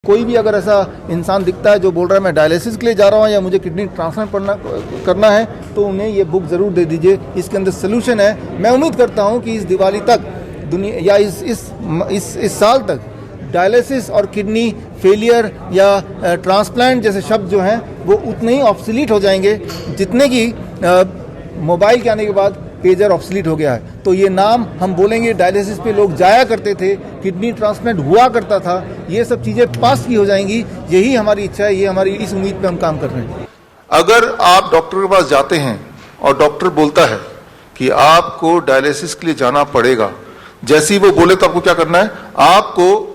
कोई भी अगर ऐसा इंसान दिखता है जो बोल रहा है मैं डायलिसिस के लिए जा रहा हूँ या मुझे किडनी ट्रांसप्लांट करना है, तो उन्हें ये बुक ज़रूर दे दीजिए। इसके अंदर सोल्यूशन है। मैं उम्मीद करता हूँ कि इस दिवाली तक दुनिया या इस साल तक डायलिसिस और किडनी फेलियर या ट्रांसप्लांट जैसे शब्द जो हैं वो उतने ही ऑब्सोलीट हो जाएंगे जितने कि मोबाइल के आने के बाद पेजर ऑब्सोलीट हो गया है। तो ये नाम हम बोलेंगे, डायलिसिस पे लोग जाया करते थे, किडनी ट्रांसप्लांट हुआ करता था, ये सब चीज़ें पास की हो जाएंगी। यही हमारी इच्छा है, ये हमारी इस उम्मीद पे हम काम कर रहे हैं। अगर आप डॉक्टर के पास जाते हैं और डॉक्टर बोलता है कि आपको डायलिसिस के लिए जाना पड़ेगा, जैसे ही वो बोले तो आपको क्या करना है? आपको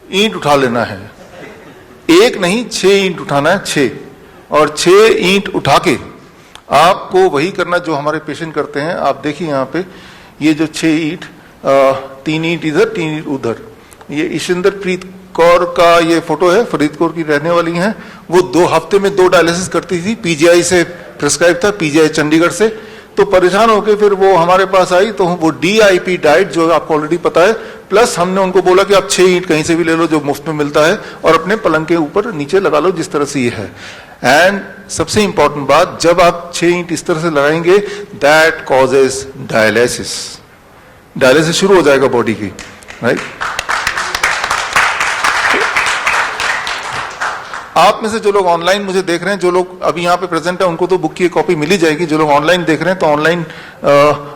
ईंट उठा लेना है। एक नहीं 6 ईंट उठाना है, 6, और 6 ईंट उठा के आपको वही करना जो हमारे पेशेंट करते हैं। आप देखिए यहाँ पे ये जो 6 ईंट, 3 ईंट इधर 3 ईंट उधर, ये ईशिंदर प्रीत कौर का ये फोटो है, फरीदकोट की रहने वाली हैं। वो 2 हफ्ते में 2 डायलिसिस करती थी, पीजीआई से प्रिस्क्राइब था, पीजीआई चंडीगढ़ से। तो परेशान होकर फिर वो हमारे पास आई, तो वो DIP डाइट जो आपको ऑलरेडी पता है, प्लस हमने उनको बोला कि आप 6 ईंट कहीं से भी ले लो जो मुफ्त में मिलता है और अपने पलंग के ऊपर नीचे लगा लो जिस तरह से ये है। एंड सबसे इंपॉर्टेंट बात, जब आप 6 ईंट इस तरह से लगाएंगे, दैट कॉजेस डायलिसिस। डायलिसिस शुरू हो जाएगा बॉडी की, राइट। आप में से जो लोग ऑनलाइन मुझे देख रहे हैं, जो लोग अभी यहाँ पे प्रेजेंट है, उनको तो बुक की कॉपी मिली जाएगी। जो लोग ऑनलाइन देख रहे हैं, तो ऑनलाइन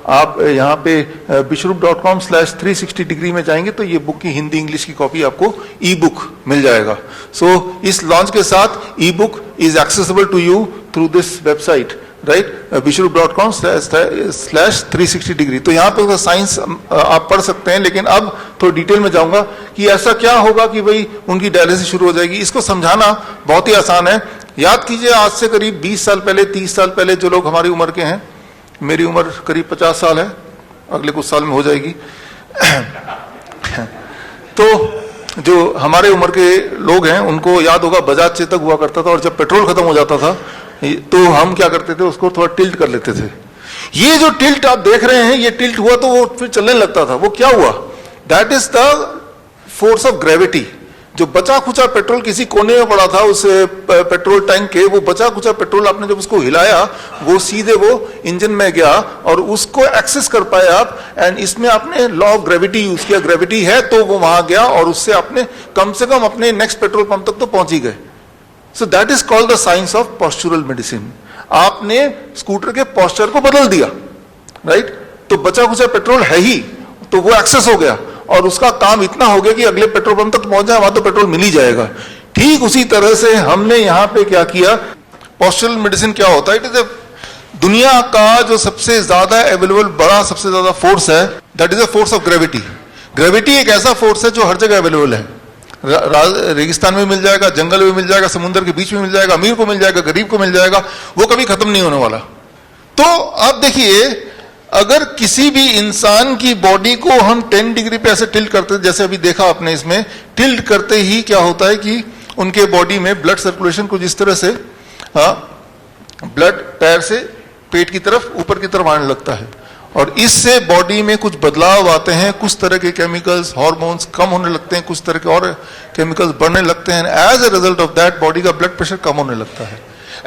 आप यहाँ पे bishrup.com/360 डिग्री में जाएंगे तो ये बुक की हिंदी इंग्लिश की कॉपी आपको ई बुक मिल जाएगा। सो इस लॉन्च के साथ ebook is accessible to you through this website, right, bishrup.com/360 degree. तो यहाँ पे साइंस आप पढ़ सकते हैं, लेकिन अब थोड़ी डिटेल में जाऊंगा कि ऐसा क्या होगा कि भाई उनकी डायलिसिस शुरू हो जाएगी। इसको समझाना बहुत ही आसान है। याद कीजिए, आज से करीब 20 साल पहले, 30 साल पहले, जो लोग हमारी उम्र के हैं, मेरी उम्र करीब 50 साल है, अगले कुछ साल में हो जाएगी। तो जो हमारे उम्र के लोग हैं उनको याद होगा बजाज चेतक हुआ करता था, और जब पेट्रोल खत्म हो जाता था तो हम क्या करते थे, उसको थोड़ा टिल्ट कर लेते थे। ये जो टिल्ट आप देख रहे हैं, ये टिल्ट हुआ तो वो फिर चलने लगता था। वो क्या हुआ? That is the force of gravity. जो बचा खुचा पेट्रोल किसी कोने में पड़ा था उस पेट्रोल टैंक के, वो बचा खुचा पेट्रोल आपने जब उसको हिलाया, वो सीधे वो इंजन में गया और उसको एक्सेस कर पाए आप। एंड इसमें आपने लॉ ऑफ ग्रेविटी यूज किया, ग्रेविटी है तो वो वहां गया और उससे आपने कम से कम अपने नेक्स्ट पेट्रोल पंप तक तो पहुंच ही गए। So that is called the science of postural medicine. आपने स्कूटर के पोस्चर को बदल दिया, राइट। तो बचा कुचा पेट्रोल है ही, तो वो एक्सेस हो गया और उसका काम इतना हो गया कि अगले पेट्रोल पंप तक पहुंच जाए, वहां तो पेट्रोल मिल ही जाएगा। ठीक उसी तरह से हमने यहां पे क्या किया, पोस्चरल मेडिसिन क्या होता है? इट इज दुनिया का जो सबसे ज्यादा अवेलेबल बड़ा सबसे ज्यादा फोर्स है, that is a force of gravity. Gravity एक ऐसा फोर्स है जो हर जगह अवेलेबल है। रेगिस्तान में मिल जाएगा, जंगल में मिल जाएगा, समुद्र के बीच में मिल जाएगा, अमीर को मिल जाएगा, गरीब को मिल जाएगा, वो कभी खत्म नहीं होने वाला। तो आप देखिए, अगर किसी भी इंसान की बॉडी को हम 10 डिग्री पे ऐसे टिल्ट करते हैं, जैसे अभी देखा आपने इसमें, टिल्ट करते ही क्या होता है कि उनके बॉडी में ब्लड सर्कुलेशन को जिस तरह से ब्लड पैर से पेट की तरफ ऊपर की तरफ आने लगता है, और इससे बॉडी में कुछ बदलाव आते हैं। कुछ तरह के केमिकल्स, हार्मोन्स कम होने लगते हैं, कुछ तरह के और केमिकल्स बढ़ने लगते हैं। As a result of that body का ब्लड प्रेशर कम होने लगता है।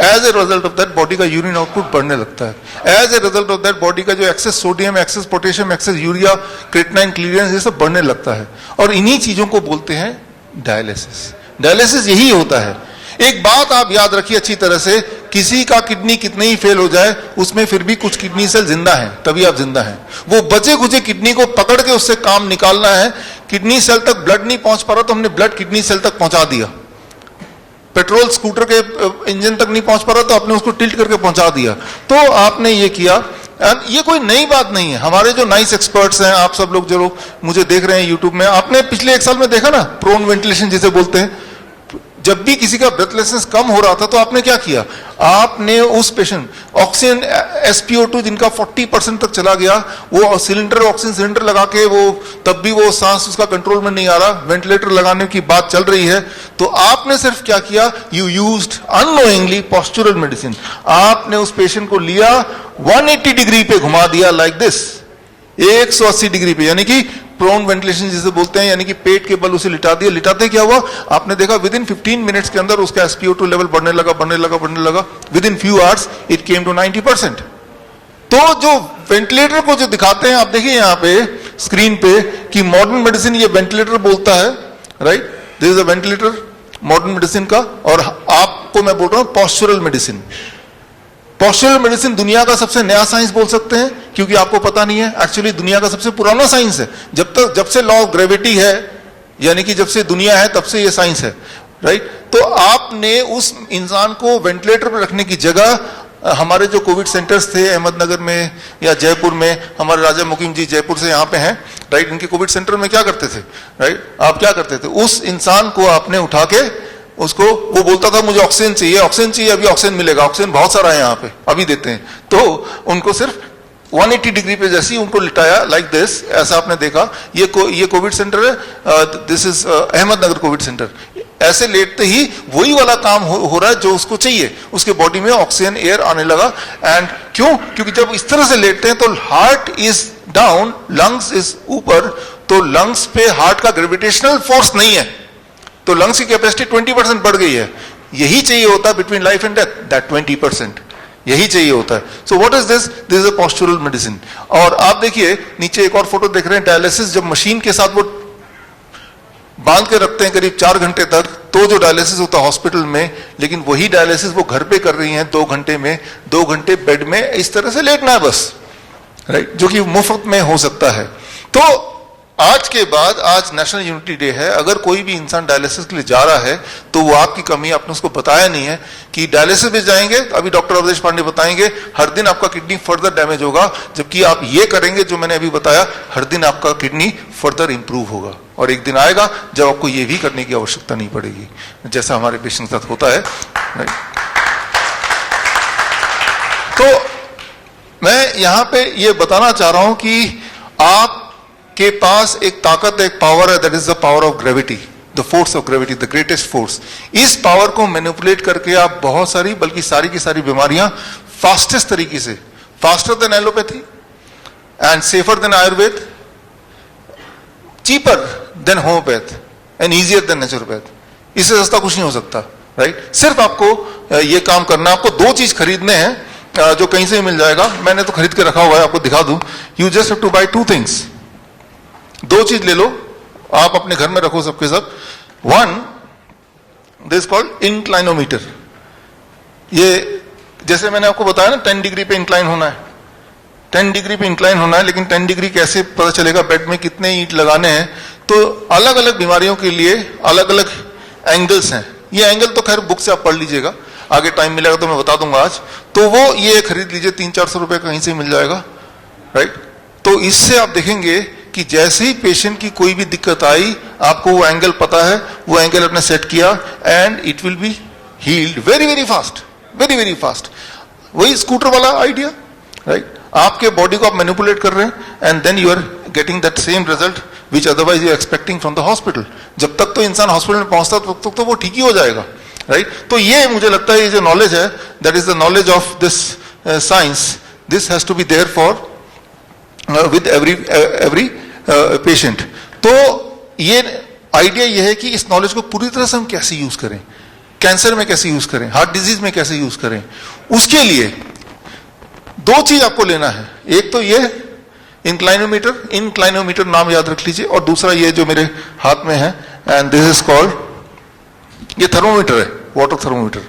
As a result of that body का यूरिन आउटपुट बढ़ने लगता है। As a result of that body का जो excess sodium, excess potassium, excess urea, creatinine, clearance, ये सब बढ़ने लगता है। और इन्हीं चीजों को बोलते हैं डायलिसिस। डायलिसिस यही होता है। एक बात आप याद रखिए अच्छी तरह से, किसी का किडनी कितने ही फेल हो जाए, उसमें फिर भी कुछ किडनी सेल जिंदा हैं, तभी आप जिंदा हैं। वो बचे खुचे किडनी को पकड़ के उससे काम निकालना है। किडनी सेल तक ब्लड नहीं पहुंच पा रहा, तो हमने ब्लड किडनी सेल तक पहुंचा दिया। पेट्रोल स्कूटर के इंजन तक नहीं पहुंच पा रहा, तो आपने उसको टिल्ट करके पहुंचा दिया। तो आपने ये किया। ये कोई नई बात नहीं है। हमारे जो नाइस एक्सपर्ट्स हैं, आप सब लोग जो लोग मुझे देख रहे हैं यूट्यूब में, आपने पिछले 1 साल में देखा ना, प्रोन वेंटिलेशन जिसे बोलते हैं। जब भी किसी का ब्रेथलेसनेस कम हो रहा था, तो आपने क्या किया, आपने उस पेशेंट ऑक्सीजन SpO2 जिनका 40% तक चला गया, वो सिलेंडर, ऑक्सीजन सिलेंडर लगा के, वो तब भी वो सांस उसका कंट्रोल में नहीं आ रहा, वेंटिलेटर लगाने की बात चल रही है, तो आपने सिर्फ क्या किया, you used unknowingly postural medicine. आपने उस पेशेंट को लिया, 180 डिग्री पे घुमा दिया, लाइक दिस, 180 डिग्री पे, यानी कि प्रोन वेंटिलेशन जिसे बोलते हैं, यानी कि पेट के बल उसे लिटा दिया। लिटाते क्या हुआ, आपने देखा विद इन 15 मिनट्स के अंदर उसका SpO2 लेवल बढ़ने लगा। Within few hours it came to 90%। तो जो वेंटिलेटर को जो दिखाते हैं, आप देखिए यहाँ पे स्क्रीन पे कि मॉडर्न मेडिसिन ये वेंटिलेटर बोलता है, right, this is a ventilator modern medicine का। और आपको मैं बोल रहा हूं पॉस्चरल मेडिसिन। पॉस्चरल मेडिसिन दुनिया का सबसे नया साइंस बोल सकते हैं, क्योंकि आपको पता नहीं है, एक्चुअली दुनिया का सबसे पुराना साइंस है। जब से लॉ ऑफ ग्रेविटी है, यानी कि जब से दुनिया है, तब से ये साइंस है, राइट। तो आपने उस इंसान को वेंटिलेटर पर रखने की जगह, हमारे जो कोविड सेंटर्स थे अहमदनगर में या जयपुर में, हमारे राजा मुकीम जी जयपुर से यहाँ पे हैं, राइट, इनके कोविड सेंटर में क्या करते थे, राइट, आप क्या करते थे, उस इंसान को आपने उठा के उसको, वो बोलता था मुझे ऑक्सीजन चाहिए, अभी ऑक्सीजन मिलेगा, ऑक्सीजन बहुत सारा है यहाँ पे, अभी देते हैं। तो उनको सिर्फ 180 डिग्री पे जैसे ही उनको लिटाया, लाइक दिस, ऐसा आपने देखा। ये कोविड सेंटर है, this is Ahmednagar Covid centre. ऐसे लेटते ही वही वाला काम हो रहा है जो उसको चाहिए, उसके बॉडी में ऑक्सीजन एयर आने लगा। एंड क्यों, क्योंकि जब इस तरह से लेटते हैं तो heart is down, lungs is ऊपर, तो लंग्स पे हार्ट का ग्रेविटेशनल फोर्स नहीं है, तो लंग्स की कैपेसिटी 20% बढ़ गई है। यही चाहिए होता है between life and death, that 20%, यही चाहिए होता है। So what is this is a postural medicine. और आप देखिए नीचे एक और फोटो देख रहे हैं, डायलिसिस जब मशीन के साथ वो बांध के रखते हैं करीब 4 घंटे तक, तो जो डायलिसिस होता है हॉस्पिटल में, लेकिन वही डायलिसिस वो घर पे कर रही हैं 2 घंटे में, 2 घंटे बेड में इस तरह से लेटना है बस, राइट, जो कि मुफ्त में हो सकता है। तो आज के बाद, आज नेशनल यूनिटी डे है, अगर कोई भी इंसान डायलिसिस के लिए जा रहा है तो वो आपकी कमी, आपने उसको बताया नहीं है कि डायलिसिस में जाएंगे, अभी डॉक्टर अवधेश पांडे बताएंगे, हर दिन आपका किडनी फर्दर डैमेज होगा, जबकि आप ये करेंगे जो मैंने अभी बताया, हर दिन आपका किडनी फर्दर इंप्रूव होगा। और एक दिन आएगा जब आपको ये भी करने की आवश्यकता नहीं पड़ेगी, जैसा हमारे पेशेंट के साथ होता है, राइट। तो मैं यहां पे ये बताना चाह रहा हूं कि आप के पास एक ताकत, एक पावर है, that is the power of gravity, the force of gravity, the greatest force. इस पावर को मैनिपुलेट करके आप बहुत सारी, बल्कि सारी की सारी बीमारियां फास्टेस्ट तरीके से, faster than allopathy and safer than Ayurveda, cheaper than homeopath and easier than naturopath, इससे सस्ता कुछ नहीं हो सकता, राइट। सिर्फ आपको ये काम करना, आपको 2 चीज खरीदने हैं जो कहीं से मिल जाएगा, मैंने तो खरीद के रखा हुआ है, आपको दिखा दूं। You just have to buy 2 things, 2 चीज ले लो, आप अपने घर में रखो सबके सब। 1, दिस कॉल्ड इंक्लाइनोमीटर। ये जैसे मैंने आपको बताया ना 10 डिग्री पे इंक्लाइन होना है, 10 डिग्री पे इंक्लाइन होना है, लेकिन 10 डिग्री कैसे पता चलेगा, बेड में कितने ईंट लगाने हैं। तो अलग अलग बीमारियों के लिए अलग अलग एंगल्स हैं। ये एंगल तो खैर बुक से आप पढ़ लीजिएगा, आगे टाइम मिलेगा तो मैं बता दूंगा आज। तो वो ये खरीद लीजिए, 300-400 रुपए कहीं से मिल जाएगा, राइट। तो इससे आप देखेंगे कि जैसे ही पेशेंट की कोई भी दिक्कत आई, आपको वो एंगल पता है, वो एंगल आपने सेट किया and it will be healed very very fast, very very fast. वही स्कूटर वाला आइडिया, राइट। आपके बॉडी को आप मैनिपुलेट कर रहे हैं and then you are getting that same result which otherwise you are expecting from the hospital. जब तक तो इंसान हॉस्पिटल में पहुंचता तब तक तो वो ठीक ही हो जाएगा, राइट। तो ये मुझे लगता है ये जो नॉलेज है, that is the knowledge of this science, this has to be there for with every patient. तो ये आइडिया ये है कि इस नॉलेज को पूरी तरह से हम कैसे यूज करें, कैंसर में कैसे यूज करें, हार्ट डिजीज में कैसे यूज करें। उसके लिए 2 चीज आपको लेना है, एक तो ये इंक्लाइनोमीटर नाम याद रख लीजिए, और दूसरा ये जो मेरे हाथ में है, एंड दिस इज कॉल्ड, ये थर्मोमीटर है, वाटर थर्मोमीटर,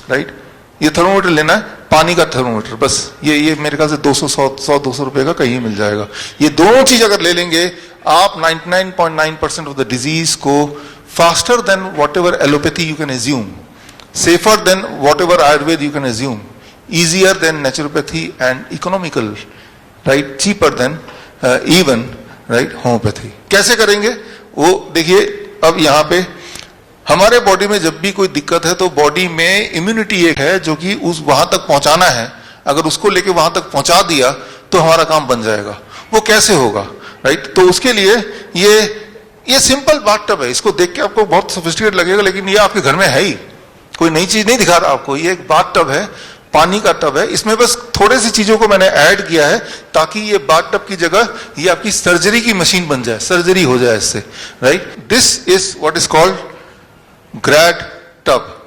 राइट। ये थर्मोमीटर लेना है, पानी का थर्मोमीटर, बस ये मेरे ख्याल से 200 रुपए का कहीं मिल जाएगा। ये दोनों चीज अगर ले लेंगे आप 99.9% ऑफ द डिजीज को faster than what ever allopathy you can assume, safer than what ever Ayurveda you can assume, easier than naturopathy and economical, right, cheaper than even, right, homeopathy। कैसे करेंगे वो देखिए। अब यहाँ पे हमारे बॉडी में जब भी कोई दिक्कत है तो बॉडी में इम्यूनिटी एक है जो कि उस वहां तक पहुंचाना है, अगर उसको लेके वहां तक पहुंचा दिया तो हमारा काम बन जाएगा। वो कैसे होगा, राइट। तो उसके लिए ये सिंपल बाथटब है, इसको देख के आपको बहुत सोफिस्टिकेट लगेगा, लेकिन ये आपके घर में है ही, कोई नई चीज नहीं दिखा रहा आपको। ये एक बाथटब है, पानी का टब है, इसमें बस थोड़ी सी चीजों को मैंने ऐड किया है ताकि ये बाथ टब की जगह ये आपकी सर्जरी की मशीन बन जाए, सर्जरी हो जाए इससे, right. This is what is called grad tub,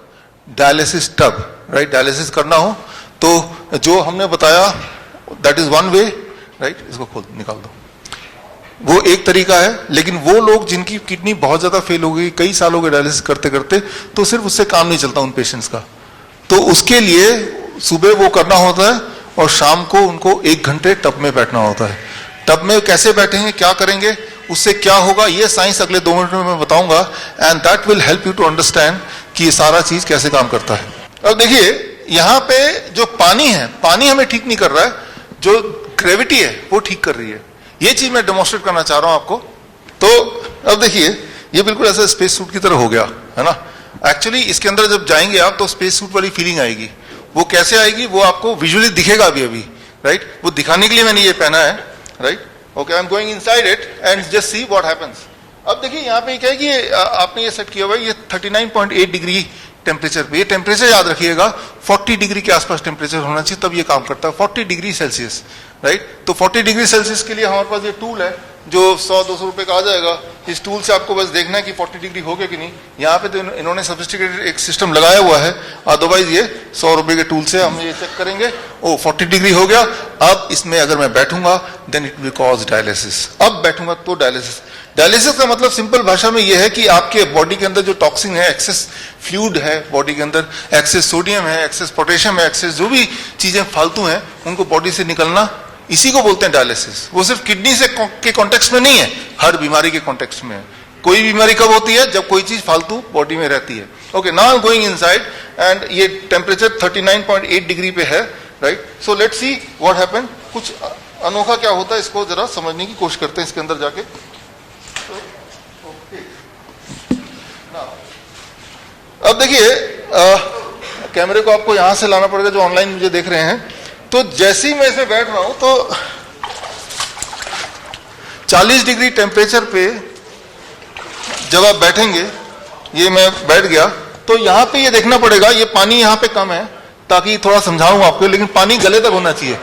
dialysis tub, right. Dialysis करना हो तो जो हमने बताया that is one way, right. इसको खोल निकाल दो, वो एक तरीका है। लेकिन वो लोग जिनकी किडनी बहुत ज्यादा फेल हो गई, कई साल हो गए डायलिसिस करते करते, तो सिर्फ उससे काम नहीं चलता उन पेशेंट्स का, तो उसके लिए सुबह वो करना होता है और शाम को उनको 1 घंटे टब में बैठना होता है। टब में कैसे बैठेंगे, क्या करेंगे, उससे क्या होगा, ये साइंस अगले 2 मिनट में मैं बताऊंगा, and that will help you to understand कि ये सारा चीज कैसे काम करता है। अब देखिए यहां पे जो पानी है, पानी हमें ठीक नहीं कर रहा है, जो ग्रेविटी है वो ठीक कर रही है। ये चीज मैं डेमोन्स्ट्रेट करना चाह रहा हूं आपको। तो अब देखिए ये बिल्कुल ऐसा स्पेस सूट की तरह हो गया है ना। एक्चुअली इसके अंदर जब जाएंगे आप तो स्पेस सूट वाली फीलिंग आएगी। वो कैसे आएगी वो आपको विजुअली दिखेगा अभी, राइट। वो दिखाने के लिए मैंने ये पहना है, right. Okay, I am going inside it and just see what happens. अब देखिए यहाँ पे क्या है कि आपने ये सेट किया हुआ है, ये 39.8 डिग्री टेम्परेचर पे। ये टेम्परेचर याद रखिएगा 40 डिग्री के आसपास टेम्परेचर होना चाहिए तब ये काम करता है, 40 डिग्री सेल्सियस, राइट। तो 40 डिग्री सेल्सियस के लिए हमारे पास ये टूल है जो 100-200 रुपए का आ जाएगा। इस टूल से आपको बस देखना है कि 40 डिग्री हो गया कि नहीं। यहाँ पे तो इन्होंने सोफिस्टिकेटेड एक सिस्टम लगाया हुआ है, अदरवाइज ये 100 रुपए के टूल से हम ये चेक करेंगे। ओ 40 डिग्री हो गया। अब इसमें अगर मैं बैठूंगा then it will cause dialysis. अब बैठूंगा तो डायलिसिस। डायलिसिस का मतलब सिंपल भाषा में यह है कि आपके बॉडी के अंदर जो टॉक्सिन है, एक्सेस फ्लूइड है बॉडी के अंदर, एक्सेस सोडियम है, एक्सेस पोटेशियम है, एक्सेस जो भी चीजें फालतू हैं उनको बॉडी से निकलना, इसी को बोलते हैं डायलिसिस। वो सिर्फ किडनी से के कॉन्टेक्स्ट में नहीं है, हर बीमारी के कॉन्टेक्स्ट में है। कोई बीमारी कब होती है, जब कोई चीज फालतू बॉडी में रहती है। Okay, now I am going inside and ये टेम्परेचर 39.8 डिग्री पे है, right. So let's see what happen. कुछ अनोखा क्या होता है इसको जरा समझने की कोशिश करते हैं इसके अंदर जाके। अब देखिए कैमरे को आपको यहां से लाना पड़ेगा जो ऑनलाइन मुझे देख रहे हैं। तो जैसे ही मैं इसमें बैठ रहा हूं तो 40 डिग्री टेम्परेचर पे जब आप बैठेंगे, ये मैं बैठ गया, तो यहां पे ये देखना पड़ेगा, ये पानी यहां पे कम है ताकि थोड़ा समझाऊं आपको, लेकिन पानी गले तक होना चाहिए।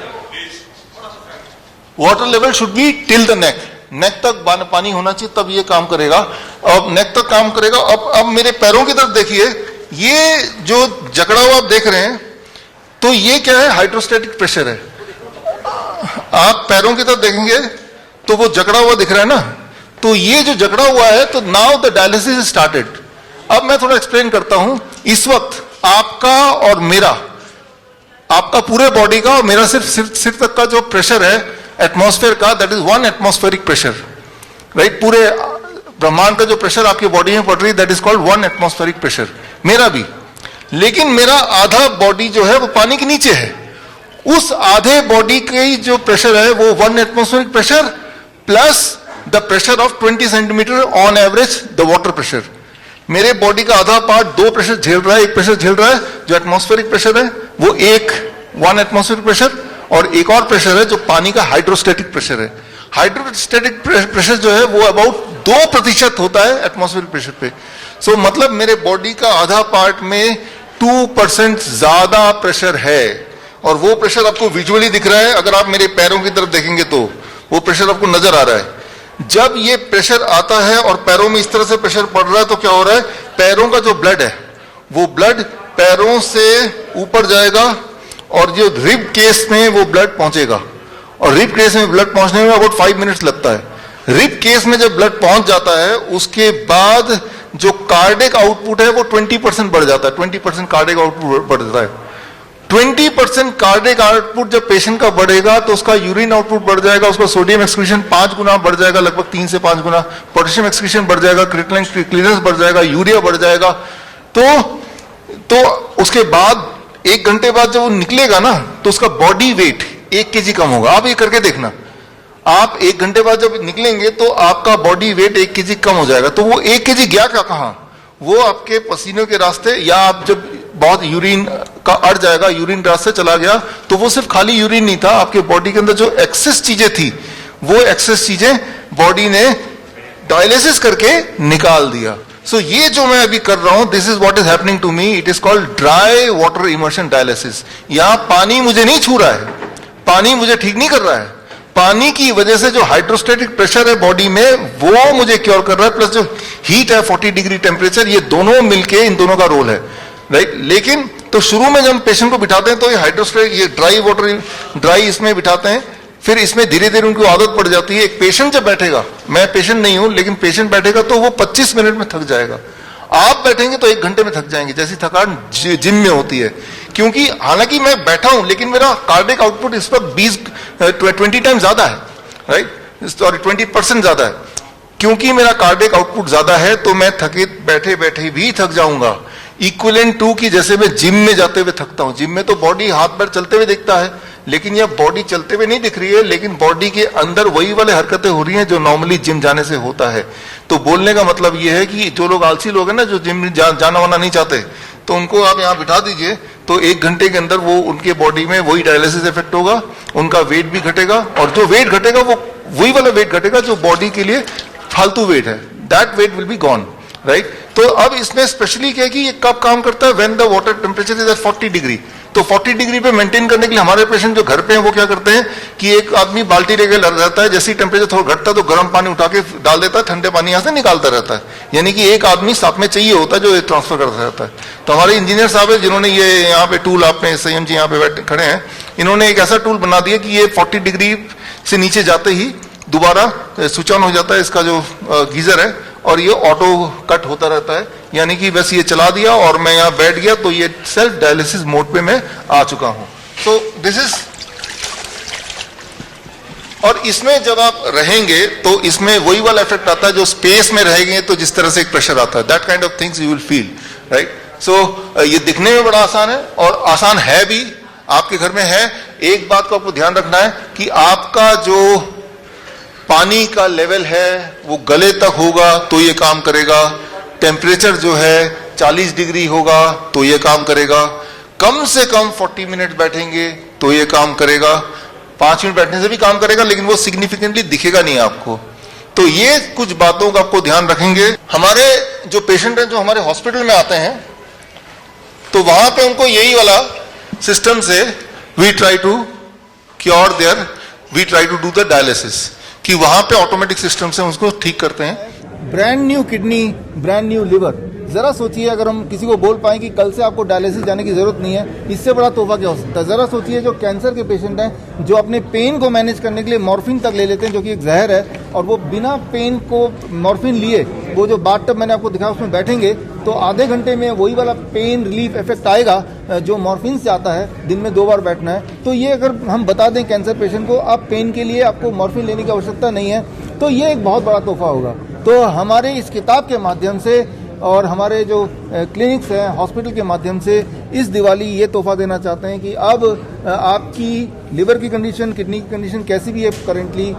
Water level should be till the neck, neck तक पानी होना चाहिए तब ये काम करेगा। अब नेक तक काम करेगा। अब मेरे पैरों की तरफ देखिए, ये जो जकड़ा हुआ आप देख रहे हैं तो ये क्या है, हाइड्रोस्टैटिक प्रेशर है। आप पैरों की तरफ देखेंगे तो वो जकड़ा हुआ दिख रहा है ना, तो ये जो जकड़ा हुआ है, तो नाउ द डायलिसिस स्टार्टेड। अब मैं थोड़ा एक्सप्लेन करता हूं। इस वक्त आपका और मेरा, आपका पूरे बॉडी का और मेरा सिर्फ सिर तक का जो प्रेशर है एटमॉस्फेयर का, that is 1 atmospheric pressure, right. पूरे ब्रह्मांड का जो प्रेशर आपकी बॉडी में पड़ रही है that is called 1 atmospheric pressure, मेरा भी। लेकिन मेरा आधा बॉडी जो है वो पानी के नीचे है। उस आधे बॉडी की जो प्रेशर है वो 1 atmospheric pressure plus the pressure of 20 centimetre on average the water pressure. मेरे बॉडी का आधा पार्ट 2 प्रेशर झेल रहा है। एक प्रेशर झेल रहा है जो एटमॉस्फेरिक प्रेशर है, वो 1 एटमॉस्फेरिक प्रेशर, और एक और प्रेशर है जो पानी का हाइड्रोस्टैटिक प्रेशर है। हाइड्रोस्टैटिक प्रेशर जो है वो अबाउट 2% होता है एटमॉस्फेरिक प्रेशर पे। सो मतलब मेरे बॉडी का आधा पार्ट में 2% ज्यादा प्रेशर है, और वो प्रेशर आपको विजुअली दिख रहा है। अगर आप मेरे पैरों की तरफ देखेंगे तो वो प्रेशर आपको नजर आ रहा है। जब ये प्रेशर आता है और पैरों में इस तरह से प्रेशर पड़ रहा है तो क्या हो रहा है, पैरों का जो ब्लड है वो ब्लड पैरों से ऊपर जाएगा और जो रिब केस में वो ब्लड पहुंचेगा, और रिब केस में ब्लड पहुंचने में अबाउट 5 मिनट्स लगता है। रिब केस में जब ब्लड पहुंच जाता है उसके बाद जो कार्डिक आउटपुट है वो 20% बढ़ जाता है। 20% कार्डिक आउटपुट बढ़ जाता है। 20% कार्डिक आउटपुट जब पेशेंट का बढ़ेगा तो उसका यूरिन आउटपुट बढ़ जाएगा, उसका सोडियम एक्सक्रीशन 5 गुना बढ़ जाएगा, लगभग 3 से 5 गुना। पोटेशियम एक्सक्रीशन बढ़ जाएगा, क्रिएटिनिन क्लियरेंस बढ़ जाएगा, यूरिया बढ़ जाएगा। तो उसके बाद 1 घंटे बाद जब वो निकलेगा ना तो उसका बॉडी वेट 1 kg कम होगा। आप ये करके देखना, आप 1 घंटे बाद जब निकलेंगे तो आपका बॉडी वेट 1 kg कम हो जाएगा। तो वो 1 kg गया कहाँ, वो आपके पसीनों के रास्ते, या आप जब बहुत यूरिन का अड़ जाएगा, यूरिन रास्ते चला गया, तो वो सिर्फ खाली यूरिन नहीं था, आपके बॉडी के अंदर जो एक्सेस चीजें थी वो एक्सेस चीजें बॉडी ने डायलिसिस करके निकाल दिया। सो ये जो मैं अभी कर रहा हूं, this is what is happening to me, it is called dry water immersion dialysis. यहां पानी मुझे नहीं छू रहा है, पानी मुझे ठीक नहीं कर रहा है, पानी की वजह से जो हाइड्रोस्टेटिक प्रेशर है बॉडी में वो मुझे क्योर कर रहा है, प्लस जो हीट है 40 डिग्री टेम्परेचर, ये दोनों मिलके इन दोनों का रोल है, राइट। लेकिन तो शुरू में जब हम पेशेंट को बिठाते हैं तो ये हाइड्रोस्टेटिक, ये ड्राई वाटर, ड्राई इसमें बिठाते हैं, फिर इसमें धीरे धीरे उनको आदत पड़ जाती है। एक पेशेंट जब बैठेगा, मैं पेशेंट नहीं हूं लेकिन पेशेंट बैठेगा तो वो 25 मिनट में थक जाएगा, आप बैठेंगे तो 1 घंटे में थक जाएंगे, जैसी थकान जिम में होती है। क्योंकि हालांकि मैं बैठा हूं लेकिन मेरा कार्डियक आउटपुट इस वक्त 20 टाइम ज्यादा है, राइट, सॉरी 20% ज्यादा है। क्योंकि मेरा कार्डियक आउटपुट ज्यादा है तो मैं थकित बैठे बैठे भी थक जाऊंगा, इक्विवेलेंट टू कि जैसे मैं जिम में जाते हुए थकता हूं। जिम में तो बॉडी हाथ पैर चलते हुए दिखता है, लेकिन यह बॉडी चलते हुए नहीं दिख रही है, लेकिन बॉडी के अंदर वही वाले हरकतें हो रही हैं जो नॉर्मली जिम जाने से होता है। तो बोलने का मतलब यह है कि जो लोग आलसी लोग हैं ना, जो जिम जाना वाना नहीं चाहते, तो उनको आप यहाँ बिठा दीजिए तो 1 घंटे के अंदर वो उनके बॉडी में वही डायलिसिस इफेक्ट होगा, उनका वेट भी घटेगा, और जो वेट घटेगा वो वही वाला वेट घटेगा जो बॉडी के लिए फालतू वेट है, that weight will be gone, right. तो अब इसमें स्पेशली क्या है कि ये कब काम करता है, when the water temperature is at 40 degree. तो 40 डिग्री पे मेंटेन करने के लिए हमारे पेशेंट जो घर पे हैं वो क्या करते हैं कि एक आदमी बाल्टी लेके रहता है, जैसे ही टेम्परेचर थोड़ा घटता है तो गर्म पानी उठा के डाल देता है, ठंडे पानी यहाँ से निकालता रहता है, यानी कि एक आदमी साथ में चाहिए होता है जो ट्रांसफर करता रहता है। तो हमारे इंजीनियर साहब है जिन्होंने ये यहाँ पे टूल, आपने संयम जी यहाँ पे बैठे खड़े हैं, इन्होंने एक ऐसा टूल बना दिया कि ये 40 डिग्री से नीचे जाते ही दोबारा स्विच ऑन हो जाता है इसका जो गीजर है, और ये ऑटो कट होता रहता है, यानी कि बस ये चला दिया और मैं यहाँ बैठ गया तो ये सेल्फ डायलिसिस मोड पे मैं आ चुका हूं। सो दिस इज, और इसमें जब आप रहेंगे तो इसमें वही वाला इफेक्ट आता है जो स्पेस में रहेंगे तो जिस तरह से एक प्रेशर आता है, that kind of things you will feel, right. So ये दिखने में बड़ा आसान है और आसान है भी, आपके घर में है। एक बात को आपको ध्यान रखना है कि आपका जो पानी का लेवल है वो गले तक होगा तो ये काम करेगा, टेम्परेचर जो है 40 डिग्री होगा तो ये काम करेगा, कम से कम 40 मिनट बैठेंगे तो ये काम करेगा, 5 मिनट बैठने से भी काम करेगा लेकिन वो सिग्निफिकेंटली दिखेगा नहीं आपको। तो ये कुछ बातों का आपको ध्यान रखेंगे। हमारे जो पेशेंट हैं जो हमारे हॉस्पिटल में आते हैं तो वहां पे उनको यही वाला सिस्टम से we try to cure there, we try to do the dialysis, कि वहां पे ऑटोमेटिक सिस्टम से उसको ठीक करते हैं। Brand new kidney, brand new liver, जरा सोचिए अगर हम किसी को बोल पाए कि कल से आपको डायलिसिस जाने की जरूरत नहीं है, इससे बड़ा तोहफा क्या हो सकता है। जरा सोचिए जो कैंसर के पेशेंट हैं जो अपने पेन को मैनेज करने के लिए मॉर्फिन तक ले लेते हैं जो कि एक जहर है, और वो बिना पेन को मॉर्फिन लिए वो जो बाथटब मैंने आपको दिखाया उसमें बैठेंगे तो आधे घंटे में वही वाला पेन रिलीफ इफेक्ट आएगा जो मॉर्फिन से आता है, दिन में 2 बार बैठना है। तो ये अगर हम बता दें कैंसर पेशेंट को आप पेन के लिए आपको मॉर्फिन लेने की आवश्यकता नहीं है, तो ये एक बहुत बड़ा तोहफा होगा। तो हमारे इस किताब के माध्यम से और हमारे जो क्लिनिक्स हैं हॉस्पिटल के माध्यम से इस दिवाली ये तोहफा देना चाहते हैं कि अब आपकी लिवर की कंडीशन, किडनी की कंडीशन कैसी भी है currently,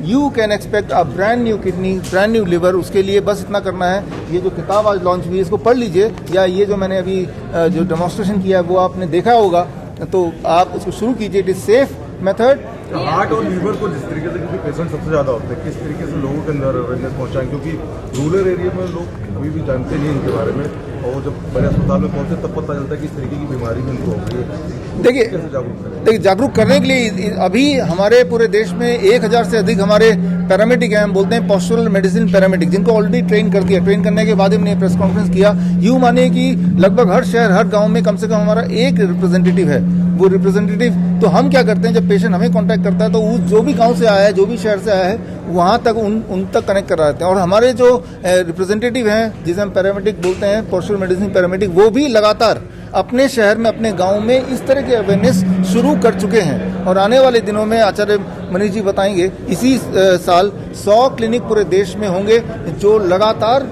you can expect a brand new kidney, brand new liver. उसके लिए बस इतना करना है, ये जो किताब आज लॉन्च हुई है इसको पढ़ लीजिए, या ये जो मैंने अभी जो डेमोन्स्ट्रेशन किया है वो आपने देखा होगा, तो आप उसको शुरू कीजिए। It is safe method. Heart और लीवर को जिस तरीके से, क्योंकि पेशेंट सबसे ज़्यादा होते हैं, किस तरीके से लोगों के अंदर अवेयरनेस पहुंचाएं, क्योंकि रूरल एरिया में लोग अभी भी जानते नहीं इनके बारे में, और जब बड़े अस्पताल में पहुंचते तब पता चलता है कि इस तरीके की बीमारी भी उनको हो गई है। देखिए जागरूक करने के लिए अभी हमारे पूरे देश में 1000 से अधिक हमारे पैरामेडिक हैं, हम बोलते हैं पोस्चरल मेडिसिन पैरामेडिक, जिनको ऑलरेडी ट्रेन कर दिया। ट्रेन करने के बाद हमने प्रेस कॉन्फ्रेंस किया। यूं मानिए कि लगभग हर शहर, हर गांव में कम से कम हमारा एक रिप्रेजेंटेटिव है। वो रिप्रेजेंटेटिव, तो हम क्या करते हैं जब पेशेंट हमें कांटेक्ट करता है तो उस जो भी गांव से आया है, जो भी शहर से आया है, वहां तक उन तक कनेक्ट करा देते हैं। और हमारे जो रिप्रेजेंटेटिव हैं जिसे हम पैरामेडिक बोलते हैं, पोस्चरल मेडिसिन पैरामेडिक, वो भी लगातार अपने शहर में, अपने गांव में इस तरह के अवेयरनेस शुरू कर चुके हैं। और आने वाले दिनों में आचार्य मनीष जी बताएंगे, इसी साल 100 क्लिनिक पूरे देश में होंगे जो लगातार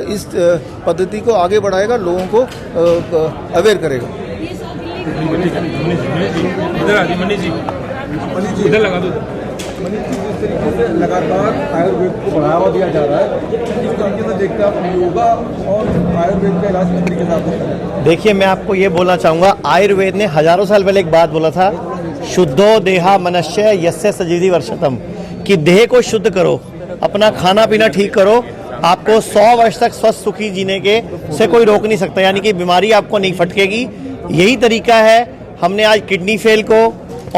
इस पद्धति को आगे बढ़ाएगा, लोगों को अवेयर करेगा। इधर लगा दो। जिस तरीके से लगातार आयुर्वेद को बढ़ावा दिया जा रहा है, किस तरीके से देखते हैं आप योगा और आयुर्वेद का इलाज किस तरीके से आप? देखिए, मैं आपको ये बोलना चाहूँगा, आयुर्वेद ने हजारों साल पहले एक बात बोला था, शुद्धो देहा मनश्य यस्य सजीवी वर्षतम, कि देह को शुद्ध करो, अपना खाना पीना ठीक करो, आपको 100 वर्ष तक स्वस्थ सुखी जीने के से कोई रोक नहीं सकता, यानी कि बीमारी आपको नहीं फटकेगी। यही तरीका है। हमने आज किडनी फेल को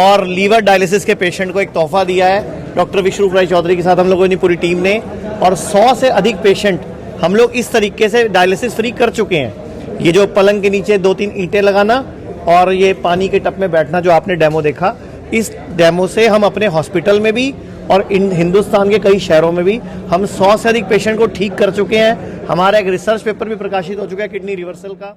और लीवर डायलिसिस के पेशेंट को एक तोहफा दिया है डॉक्टर विष्णु राय चौधरी के साथ हम लोगों ने, पूरी टीम ने, और 100 से अधिक पेशेंट हम लोग इस तरीके से डायलिसिस फ्री कर चुके हैं। ये जो पलंग के नीचे 2-3 ईंटें लगाना और ये पानी के टप में बैठना जो आपने डेमो देखा, इस डेमो से हम अपने हॉस्पिटल में भी और इन हिंदुस्तान के कई शहरों में भी हम 100 से अधिक पेशेंट को ठीक कर चुके हैं। हमारा एक रिसर्च पेपर भी प्रकाशित हो चुका है किडनी रिवर्सल का।